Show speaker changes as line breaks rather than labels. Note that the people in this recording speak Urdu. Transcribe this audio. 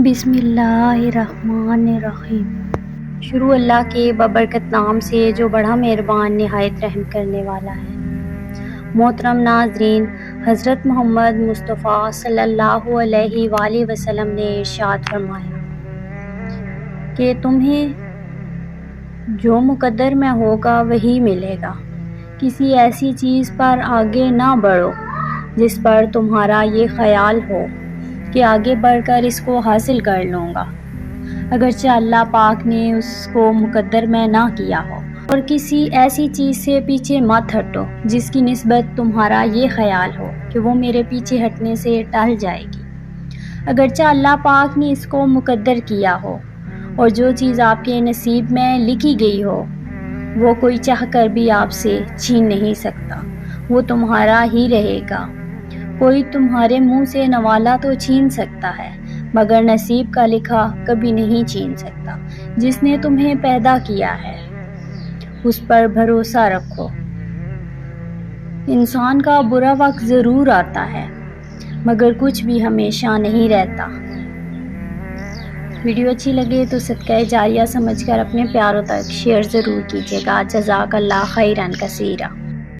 بسم اللہ الرحمن الرحیم۔ شروع اللہ کے ببرکت نام سے جو بڑا مہربان نہایت رحم کرنے والا ہے۔ محترم ناظرین، حضرت محمد مصطفیٰ صلی اللہ علیہ وآلہ وسلم نے ارشاد فرمایا کہ تمہیں جو مقدر میں ہوگا وہی ملے گا۔ کسی ایسی چیز پر آگے نہ بڑھو جس پر تمہارا یہ خیال ہو کہ آگے بڑھ کر اس کو حاصل کر لوں گا، اگرچہ اللہ پاک نے اس کو مقدر میں نہ کیا ہو۔ اور کسی ایسی چیز سے پیچھے مت ہٹو جس کی نسبت تمہارا یہ خیال ہو کہ وہ میرے پیچھے ہٹنے سے ٹل جائے گی، اگرچہ اللہ پاک نے اس کو مقدر کیا ہو۔ اور جو چیز آپ کے نصیب میں لکھی گئی ہو وہ کوئی چاہ کر بھی آپ سے چھین نہیں سکتا، وہ تمہارا ہی رہے گا۔ کوئی تمہارے منہ سے نوالا تو چھین سکتا ہے مگر نصیب کا لکھا کبھی نہیں چھین سکتا۔ جس نے تمہیں پیدا کیا ہے اس پر بھروسہ رکھو۔ انسان کا برا وقت ضرور آتا ہے مگر کچھ بھی ہمیشہ نہیں رہتا۔ ویڈیو اچھی لگے تو صدقہ جاریہ سمجھ کر اپنے پیاروں تک شیئر ضرور کیجیے گا۔ جزاک اللہ خیرا کثیرا۔